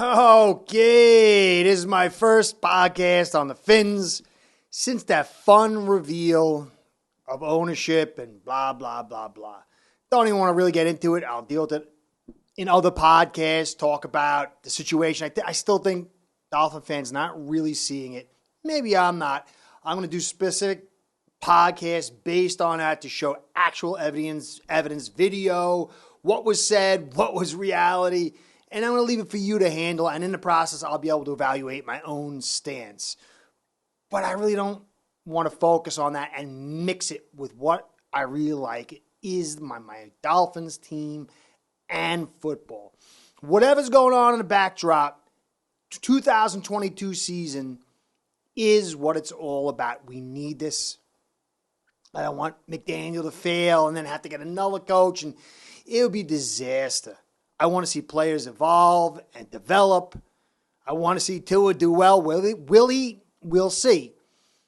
Okay, this is my first podcast on the Phins since that fun reveal of ownership and blah, blah, blah, blah. Don't even want to really get into it. I'll deal with it in other podcasts, talk about the situation. I still think Dolphin fans not really seeing it. Maybe I'm not. I'm going to do specific podcasts based on that to show actual evidence, video, what was said, what was reality. And I'm going to leave it for you to handle. And in the process, I'll be able to evaluate my own stance. But I really don't want to focus on that and mix it with what I really like is my Dolphins team and football. Whatever's going on in the backdrop, 2022 season is what it's all about. We need this. I don't want McDaniel to fail and then have to get another coach, and it would be disaster. I want to see players evolve and develop. I want to see Tua do well. Will he? We'll see.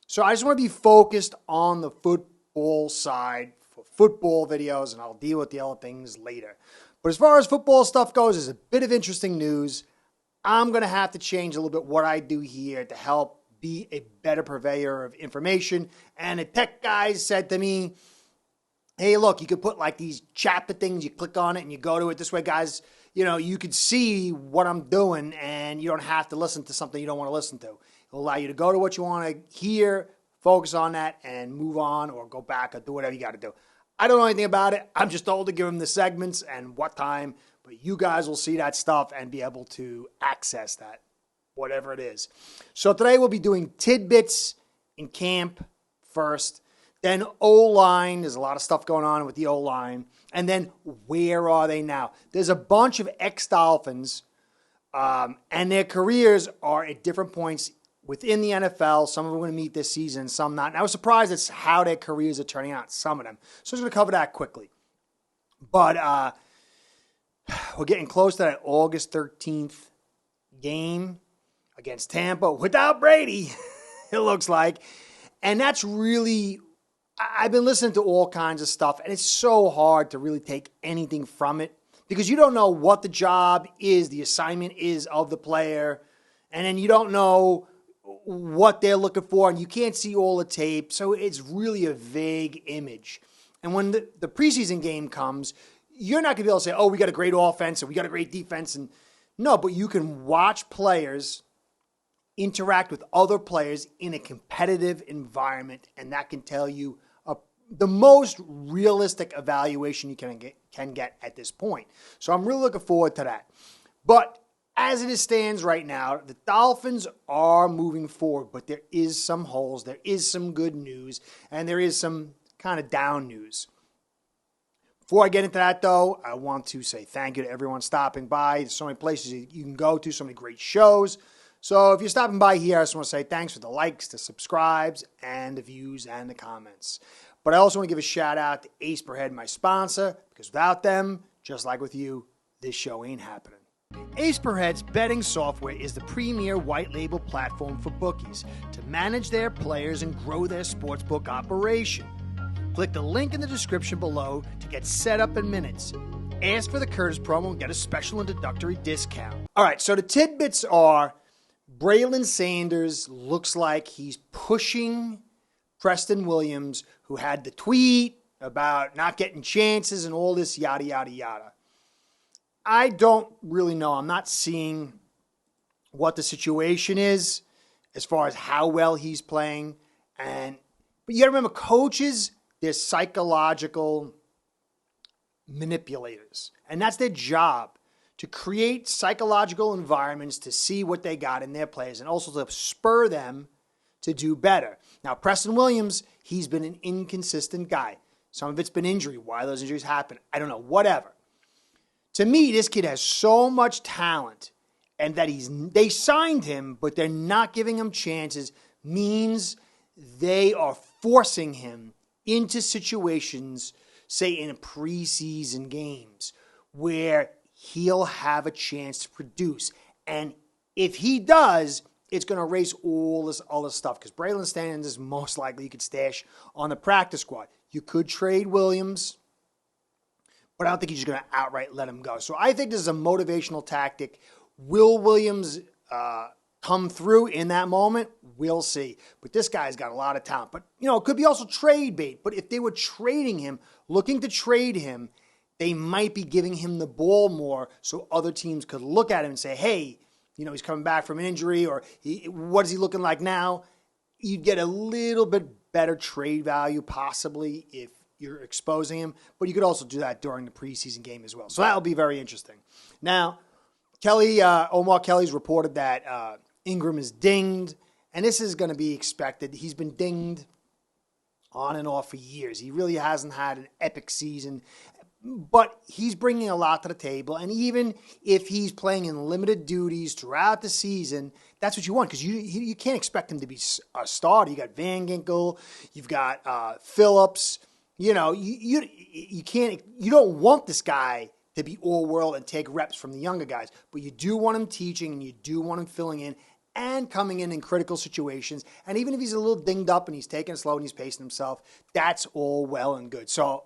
So I just want to be focused on the football side for football videos, and I'll deal with the other things later. But as far as football stuff goes, there's a bit of interesting news. I'm going to have to change a little bit what I do here to help be a better purveyor of information. And the tech guys said to me, hey, look, you could put like these chapter things. You click on it and you go to it. This way, guys, you could see what I'm doing and you don't have to listen to something you don't want to listen to. It'll allow you to go to what you want to hear, focus on that, and move on or go back or do whatever you got to do. I don't know anything about it. I'm just told to give them the segments and what time. But you guys will see that stuff and be able to access that, whatever it is. So today we'll be doing tidbits in camp first. Then O-line, there's a lot of stuff going on with the O-line. And then where are they now? There's a bunch of ex-Dolphins, and their careers are at different points within the NFL. Some of them are going to meet this season, some not. And I was surprised at how their careers are turning out, some of them. So I'm just going to cover that quickly. But we're getting close to that August 13th game against Tampa without Brady, it looks like. And that's really... I've been listening to all kinds of stuff, and it's so hard to really take anything from it because you don't know what the job is, the assignment is of the player, and then you don't know what they're looking for, and you can't see all the tape, so it's really a vague image. And when the preseason game comes, you're not going to be able to say, oh, we got a great offense and we got a great defense. And no, but you can watch players interact with other players in a competitive environment, and that can tell you the most realistic evaluation you can get at this point. So I'm really looking forward to that. But as it stands right now, the Dolphins are moving forward, but there is some holes, there is some good news, and there is some kind of down news. Before I get into that, though, I want to say thank you to everyone stopping by. There's so many places you can go to, so many great shows. So if you're stopping by here, I just want to say thanks for the likes, the subscribes, and the views and the comments. But I also want to give a shout out to Ace Per Head, my sponsor, because without them, just like with you, this show ain't happening. Ace Per Head's betting software is the premier white label platform for bookies to manage their players and grow their sportsbook operation. Click the link in the description below to get set up in minutes. Ask for the Curtis promo and get a special introductory discount. All right, so the tidbits are Braylon Sanders looks like he's pushing Preston Williams, who had the tweet about not getting chances and all this yada, yada, yada. I don't really know. I'm not seeing what the situation is as far as how well he's playing. But you got to remember, coaches, they're psychological manipulators. And that's their job, to create psychological environments to see what they got in their players and also to spur them to do better. Now, Preston Williams, he's been an inconsistent guy. Some of it's been injury. Why those injuries happen, I don't know. Whatever. To me, this kid has so much talent, and that they signed him, but they're not giving him chances, means they are forcing him into situations, say in preseason games, where he'll have a chance to produce. And if he does, it's going to erase all this other stuff because Braylon Sanders is most likely you could stash on the practice squad. You could trade Williams, but I don't think he's just going to outright let him go. So I think this is a motivational tactic Will Williams come through in that moment? We'll see. But this guy's got a lot of talent. But, it could be also trade bait. But if they were trading him, looking to trade him, they might be giving him the ball more so other teams could look at him and say, hey, he's coming back from an injury, or what is he looking like now? You'd get a little bit better trade value possibly if you're exposing him. But you could also do that during the preseason game as well. So that'll be very interesting. Now, Omar Kelly's reported that Ingram is dinged, and this is going to be expected. He's been dinged on and off for years. He really hasn't had an epic season, but he's bringing a lot to the table. And even if he's playing in limited duties throughout the season, that's what you want, because you can't expect him to be a starter. You got Van Ginkel, you've got Phillips. You don't want this guy to be all-world and take reps from the younger guys, but you do want him teaching, and you do want him filling in and coming in critical situations. And even if he's a little dinged up and he's taking it slow and he's pacing himself, that's all well and good. So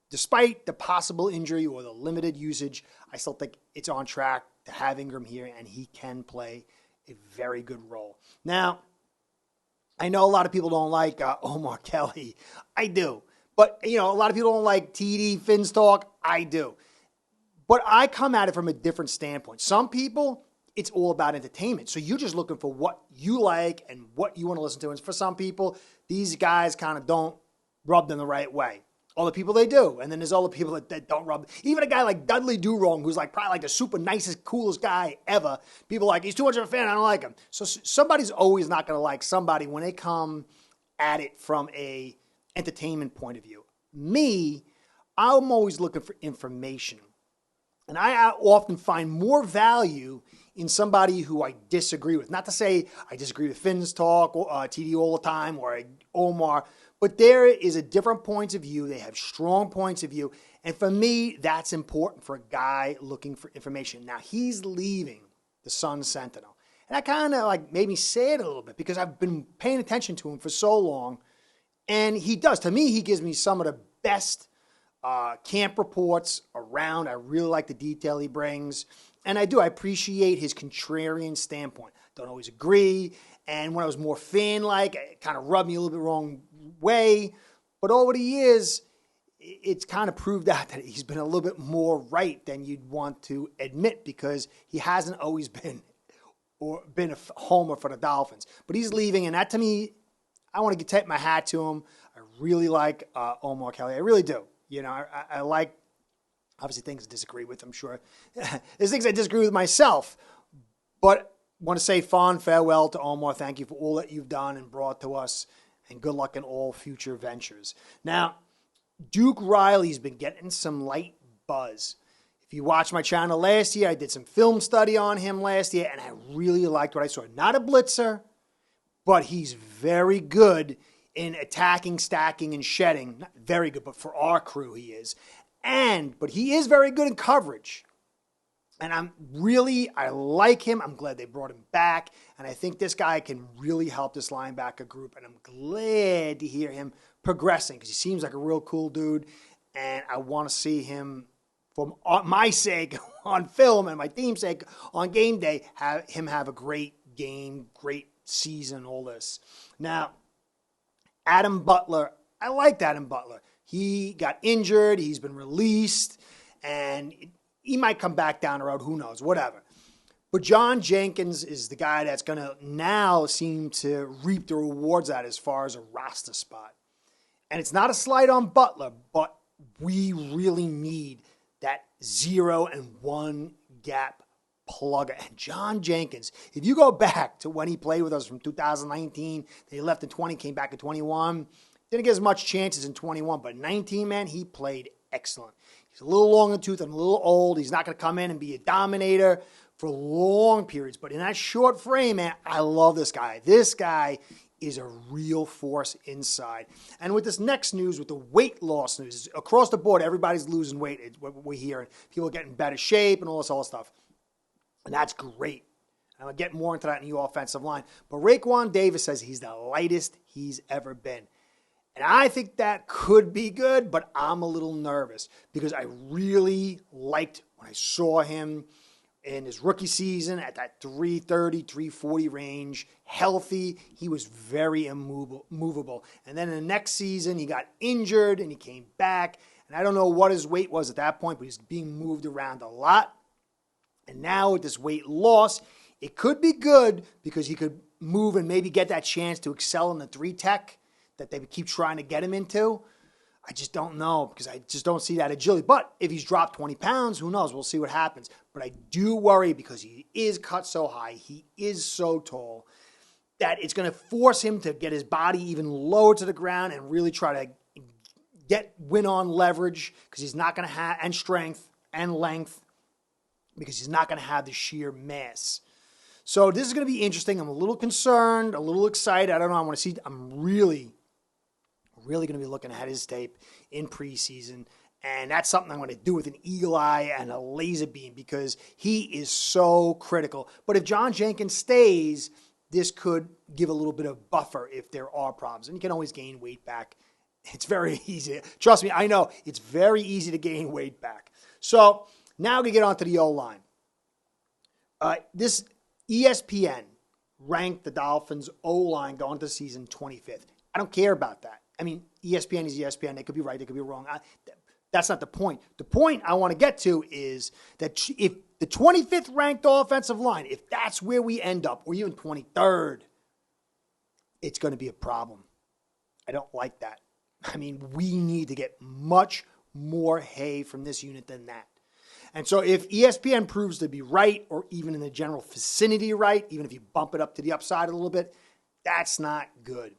despite the possible injury or the limited usage, I still think it's on track to have Ingram here, and he can play a very good role. Now, I know a lot of people don't like Omar Kelly. I do. But, a lot of people don't like TD, Phins talk. I do. But I come at it from a different standpoint. Some people, it's all about entertainment. So you're just looking for what you like and what you want to listen to. And for some people, these guys kind of don't rub them the right way. Other people, they do. And then there's other people that don't rub. Even a guy like Dudley Durong, who's probably the super nicest, coolest guy ever. People are like, he's too much of a fan, I don't like him. So somebody's always not going to like somebody when they come at it from a entertainment point of view. Me, I'm always looking for information. And I often find more value in somebody who I disagree with. Not to say I disagree with Phins talk, or TD all the time, or Omar, but there is a different point of view. They have strong points of view. And for me, that's important for a guy looking for information. Now, he's leaving the Sun Sentinel. And that kind of made me sad a little bit, because I've been paying attention to him for so long. And he does. To me, he gives me some of the best camp reports around. I really like the detail he brings. And I appreciate his contrarian standpoint. Don't always agree. And when I was more fan-like, it kind of rubbed me a little bit wrong way. But over the years, it's kind of proved out that he's been a little bit more right than you'd want to admit, because he hasn't always been a homer for the Dolphins. But he's leaving, and that, to me, I want to take my hat to him. I really like Omar Kelly. I really do. I like, obviously, things I disagree with, I'm sure. There's things I disagree with myself. But want to say fond farewell to Omar. Thank you for all that you've done and brought to us, and good luck in all future ventures. Now, Duke Riley's been getting some light buzz. If you watched my channel last year, I did some film study on him last year, and I really liked what I saw. Not a blitzer, but he's very good in attacking, stacking, and shedding. Not very good, but for our crew he is. But he is very good in coverage. And I like him. I'm glad they brought him back. And I think this guy can really help this linebacker group. And I'm glad to hear him progressing, because he seems like a real cool dude. And I want to see him, for my sake, on film, and my team's sake, on game day, have a great game, great season, all this. Now, Adam Butler, I liked Adam Butler. He got injured. He's been released. And he might come back down the road. Who knows? Whatever. But John Jenkins is the guy that's going to now seem to reap the rewards at as far as a roster spot. And it's not a slight on Butler, but we really need that 0 and 1 gap plugger. And John Jenkins, if you go back to when he played with us from 2019, he left in 20, came back in 21, didn't get as much chances in 21, but 19, man, he played excellent. He's a little long in the tooth and a little old. He's not going to come in and be a dominator for long periods. But in that short frame, man, I love this guy. This guy is a real force inside. And with this next news, with the weight loss news, across the board, everybody's losing weight. It's what we're hearing. People are getting better shape and all this other stuff. And that's great. And I'll get more into that in the offensive line. But Raekwon Davis says he's the lightest he's ever been. And I think that could be good, but I'm a little nervous because I really liked when I saw him in his rookie season at that 330, 340 range, healthy. He was very immovable. And then in the next season, he got injured and he came back. And I don't know what his weight was at that point, but he's being moved around a lot. And now with this weight loss, it could be good because he could move and maybe get that chance to excel in the 3-tech that they would keep trying to get him into. I just don't know because I just don't see that agility. But if he's dropped 20 pounds, who knows? We'll see what happens. But I do worry because he is cut so high. He is so tall that it's going to force him to get his body even lower to the ground and really try to win on leverage because he's not going to have, and strength and length, because he's not going to have the sheer mass. So this is going to be interesting. I'm a little concerned, a little excited. I don't know. I want to see. I'm really going to be looking at his tape in preseason. And that's something I'm going to do with an eagle eye and a laser beam because he is so critical. But if John Jenkins stays, this could give a little bit of buffer if there are problems. And you can always gain weight back. It's very easy. Trust me, I know. It's very easy to gain weight back. So now we get on to the O-line. This ESPN ranked the Dolphins' O-line going to the season 25th. I don't care about that. I mean, ESPN is ESPN. They could be right. They could be wrong. That's not the point. The point I want to get to is that if the 25th ranked offensive line, if that's where we end up, or even 23rd, it's going to be a problem. I don't like that. I mean, we need to get much more hay from this unit than that. And so if ESPN proves to be right, or even in the general vicinity right, even if you bump it up to the upside a little bit, that's not good.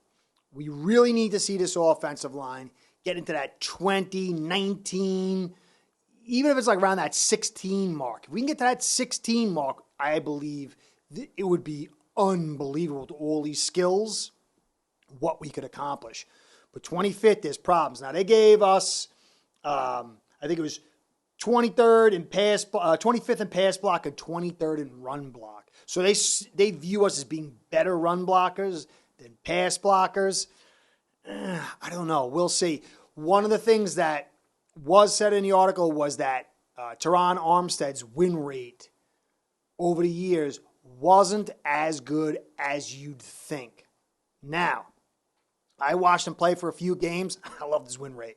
We really need to see this offensive line get into that 20, 19, even if it's like around that 16 mark. If we can get to that 16 mark, I believe it would be unbelievable with all these skills, what we could accomplish. But 25th, there's problems. Now, they gave us, I think it was 23rd in 25th in pass block and 23rd in run block. So they view us as being better run blockers than pass blockers. I don't know. We'll see. One of the things that was said in the article was that Teron Armstead's win rate over the years wasn't as good as you'd think. Now, I watched him play for a few games. I love his win rate.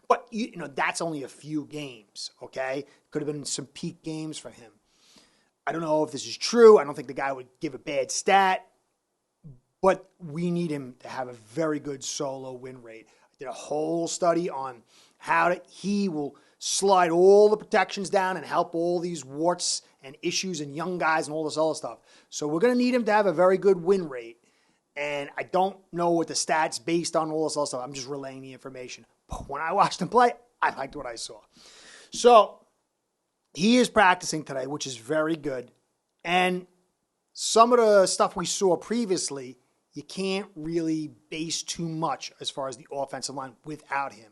But, that's only a few games, okay? Could have been some peak games for him. I don't know if this is true. I don't think the guy would give a bad stat. But we need him to have a very good solo win rate. I did a whole study on how he will slide all the protections down and help all these warts and issues and young guys and all this other stuff. So we're going to need him to have a very good win rate. And I don't know what the stats based on all this other stuff. I'm just relaying the information. But when I watched him play, I liked what I saw. So he is practicing today, which is very good. And some of the stuff we saw previously, you can't really base too much as far as the offensive line without him.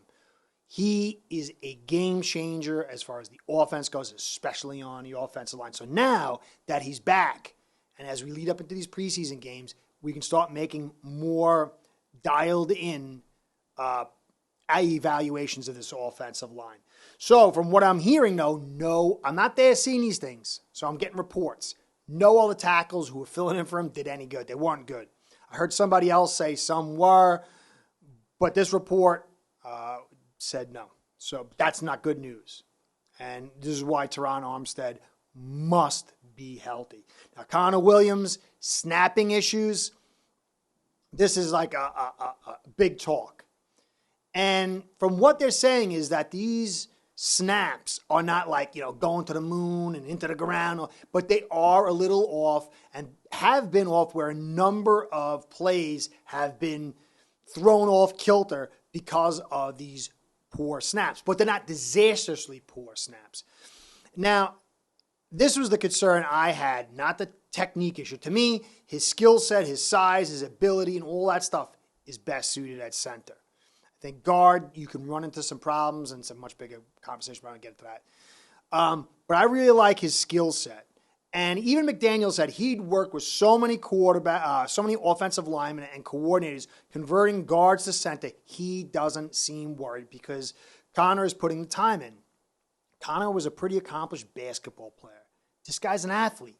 He is a game changer as far as the offense goes, especially on the offensive line. So now that he's back, and as we lead up into these preseason games, we can start making more dialed in evaluations of this offensive line. So from what I'm hearing, no, I'm not there seeing these things. So I'm getting reports. No other tackles who were filling in for him did any good. They weren't good. I heard somebody else say some were, but this report said no. So that's not good news. And this is why Teron Armstead must be healthy. Now, Connor Williams, snapping issues, this is like a big talk. And from what they're saying is that these snaps are not like, going to the moon and into the ground, but they are a little off and have been off where a number of plays have been thrown off kilter because of these poor snaps. But they're not disastrously poor snaps. Now, this was the concern I had, not the technique issue. To me, his skill set, his size, his ability, and all that stuff is best suited at center. I think guard, you can run into some problems and some much bigger conversation, but I don't get into that. But I really like his skill set. And even McDaniel said he'd worked with so many offensive linemen and coordinators converting guards to center. He doesn't seem worried because Connor is putting the time in. Connor was a pretty accomplished basketball player. This guy's an athlete.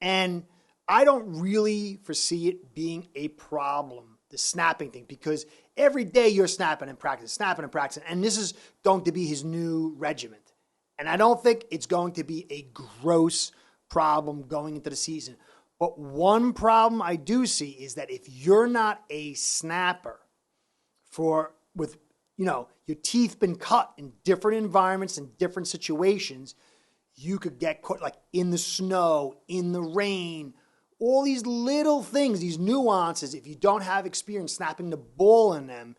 And I don't really foresee it being a problem, the snapping thing, because every day you're snapping and practicing, and this is going to be his new regiment. And I don't think it's going to be a gross problem going into the season. But one problem I do see is that if you're not a snapper with your teeth been cut in different environments and different situations, you could get caught like in the snow, in the rain, all these little things, these nuances. If you don't have experience snapping the ball in them,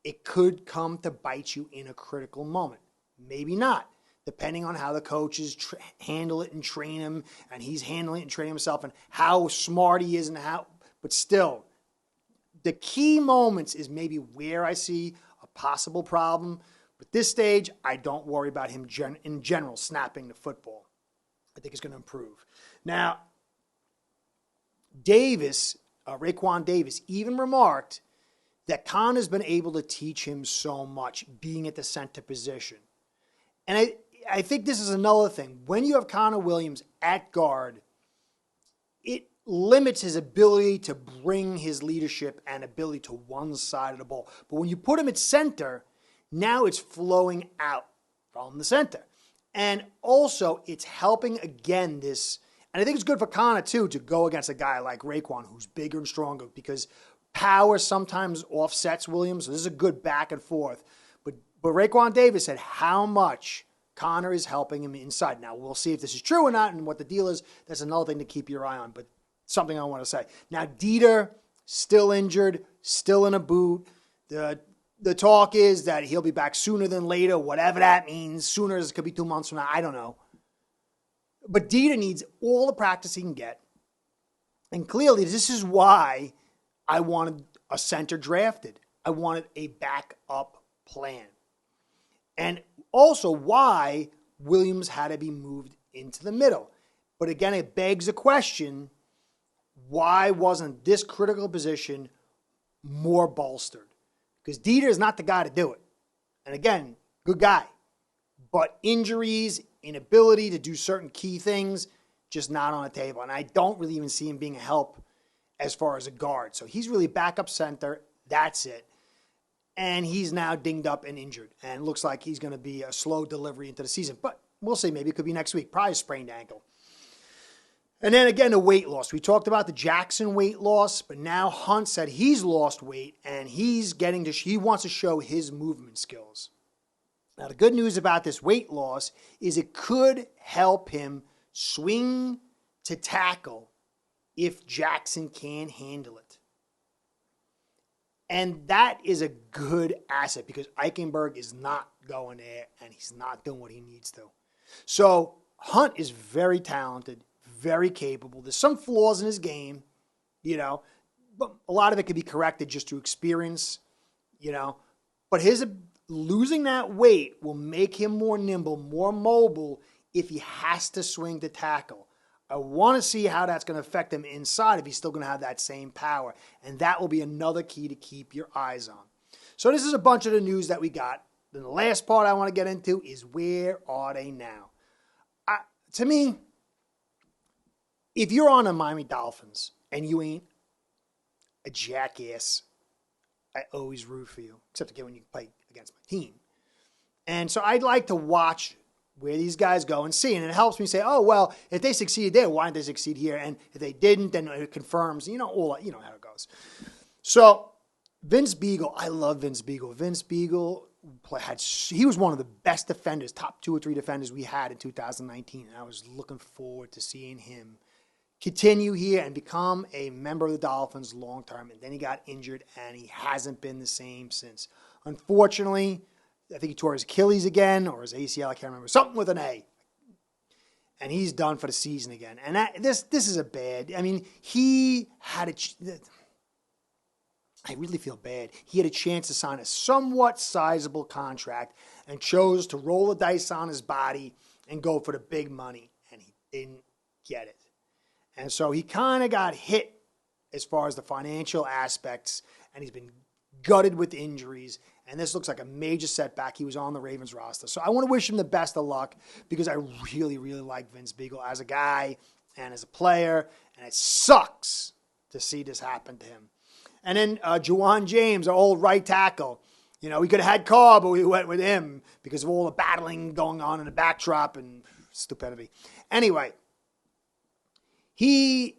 it could come to bite you in a critical moment. Maybe not, depending on how the coaches handle it and train him, and he's handling it and training himself, and how smart he is, but still, the key moments is maybe where I see a possible problem. But this stage, I don't worry about him in general snapping the football. I think it's going to improve. Now, Raekwon Davis even remarked that Connor's been able to teach him so much being at the center position. And I think this is another thing. When you have Connor Williams at guard, it limits his ability to bring his leadership and ability to one side of the ball. But when you put him at center, now it's flowing out from the center. And also, it's helping again this, and I think it's good for Connor too to go against a guy like Raekwon who's bigger and stronger, because power sometimes offsets Williams. So this is a good back and forth. But Raekwon Davis said how much Connor is helping him inside. Now, we'll see if this is true or not and what the deal is. That's another thing to keep your eye on, but something I want to say. Now, Dieter, still injured, still in a boot. The talk is that he'll be back sooner than later, whatever that means. Sooner, it could be 2 months from now. I don't know. But Dieter needs all the practice he can get. And clearly, this is why I wanted a center drafted. I wanted a backup plan. And also why Williams had to be moved into the middle. But again, it begs a question, why wasn't this critical position more bolstered? Because Dieter is not the guy to do it. And again, good guy. But injuries, inability to do certain key things, just not on the table. And I don't really even see him being a help as far as a guard. So he's really backup center. That's it. And he's now dinged up and injured. And looks like he's going to be a slow delivery into the season. But we'll see. Maybe it could be next week. Probably a sprained ankle. And then again, the weight loss. We talked about the Jackson weight loss, but now Hunt said he's lost weight and he wants to show his movement skills. Now, the good news about this weight loss is it could help him swing to tackle if Jackson can handle it. And that is a good asset because Eichenberg is not going there and he's not doing what he needs to. So Hunt is very talented, very capable. There's some flaws in his game, but a lot of it can be corrected just through experience, But losing that weight will make him more nimble, more mobile if he has to swing to tackle. I want to see how that's going to affect him inside if he's still going to have that same power. And that will be another key to keep your eyes on. So this is a bunch of the news that we got. Then the last part I want to get into is where are they now? To me, if you're on the Miami Dolphins and you ain't a jackass, I always root for you, except again when you play against my team. And so I'd like to watch where these guys go and see. And it helps me say, oh, well, if they succeeded there, why didn't they succeed here? And if they didn't, then it confirms, all how it goes. So Vince Biegel, I love Vince Biegel. Vince Biegel he was one of the best defenders, top 2 or 3 defenders we had in 2019. And I was looking forward to seeing him continue here and become a member of the Dolphins long term. And then he got injured, and he hasn't been the same since. Unfortunately, I think he tore his Achilles again, or his ACL, I can't remember. Something with an A. And he's done for the season again. And this is a bad. I mean, he had I really feel bad. He had a chance to sign a somewhat sizable contract and chose to roll the dice on his body and go for the big money. And he didn't get it. And so he kind of got hit as far as the financial aspects, and he's been gutted with injuries. And this looks like a major setback. He was on the Ravens roster. So I want to wish him the best of luck because I really, really like Vince Beagle as a guy and as a player. And it sucks to see this happen to him. And then Juwan James, our old right tackle. You know, we could have had Carr, but we went with him because of all the battling going on in the backdrop and stupidity. Anyway, he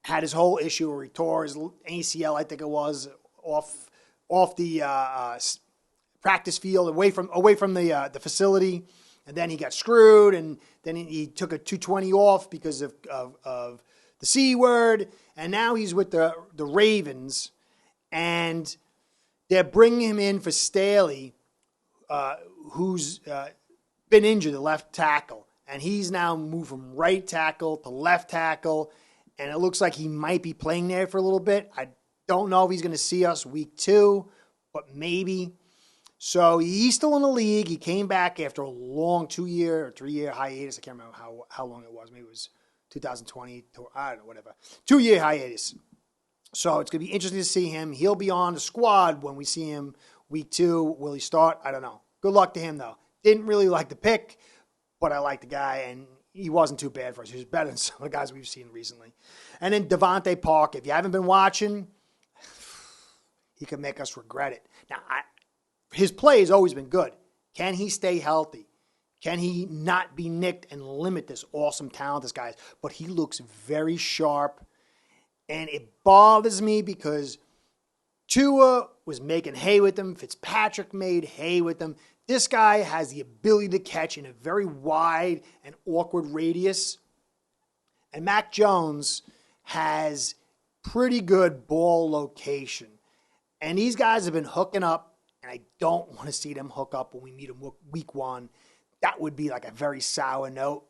had his whole issue where he tore his ACL, I think it was, off the practice field, away from the facility, and then he got screwed, and then he took a 220 off because of the C word, and now he's with the Ravens, and they're bringing him in for Staley, who's been injured, the left tackle, and he's now moved from right tackle to left tackle, and it looks like he might be playing there for a little bit. I don't know if he's going to see us week 2, but maybe. So he's still in the league. He came back after a long 2-year or 3-year hiatus. I can't remember how long it was. Maybe it was 2020. I don't know, whatever. 2-year hiatus. So it's going to be interesting to see him. He'll be on the squad when we see him week 2. Will he start? I don't know. Good luck to him, though. Didn't really like the pick, but I like the guy, and he wasn't too bad for us. He was better than some of the guys we've seen recently. And then Devontae Parker. If you haven't been watching, he could make us regret it. Now, his play has always been good. Can he stay healthy? Can he not be nicked and limit this awesome talent this guy has? But he looks very sharp. And it bothers me because Tua was making hay with him. Fitzpatrick made hay with him. This guy has the ability to catch in a very wide and awkward radius. And Mac Jones has pretty good ball location. And these guys have been hooking up, and I don't want to see them hook up when we meet them week 1. That would be like a very sour note.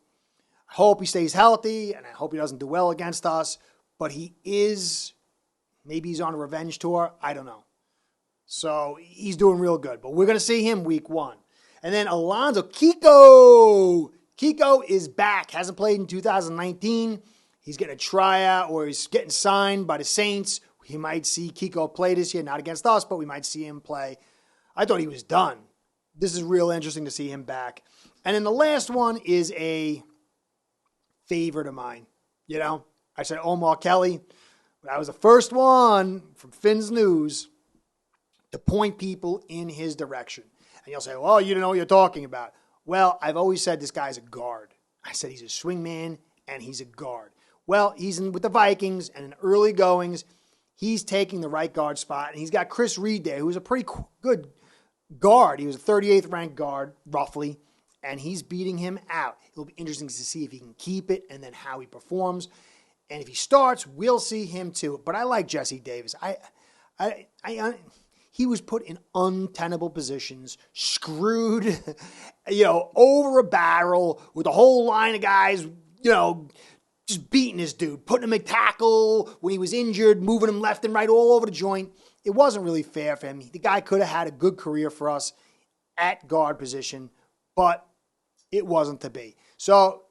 I hope he stays healthy, and I hope he doesn't do well against us. But maybe he's on a revenge tour. I don't know. So he's doing real good. But we're going to see him week 1. And then Alonzo Kiko. Kiko is back. Hasn't played in 2019. He's getting a tryout or he's getting signed by the Saints. He might see Kiko play this year. Not against us, but we might see him play. I thought he was done. This is real interesting to see him back. And then the last one is a favorite of mine. You know, I said Omar Kelly. But I was the first one from Phins News to point people in his direction. And you'll say, well, you don't know what you're talking about. Well, I've always said this guy's a guard. I said he's a swingman and he's a guard. Well, he's with the Vikings, and in early goings, he's taking the right guard spot. And he's got Chris Reed there, who's a pretty good guard. He was a 38th ranked guard, roughly, and he's beating him out. It'll be interesting to see if he can keep it and then how he performs. And if he starts, we'll see him too. But I like Jesse Davis. He was put in untenable positions, screwed, over a barrel with a whole line of guys, just beating this dude, putting him in tackle when he was injured, moving him left and right all over the joint. It wasn't really fair for him. The guy could have had a good career for us at guard position, but it wasn't to be. So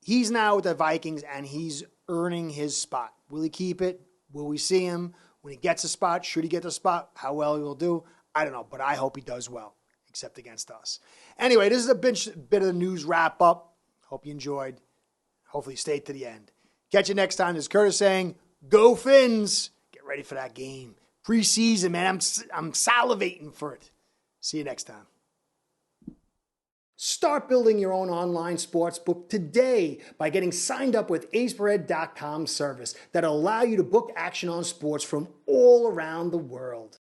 he's now with the Vikings, and he's earning his spot. Will he keep it? Will we see him when he gets a spot? Should he get the spot? How well he will do? I don't know, but I hope he does well, except against us. Anyway, this is a bit of the news wrap up. Hope you enjoyed. Hopefully you stayed to the end. Catch you next time. This is Curtis saying, go Phins. Get ready for that game. Preseason, man. I'm salivating for it. See you next time. Start building your own online sportsbook today by getting signed up with aceperhead.com service that'll allow you to book action on sports from all around the world.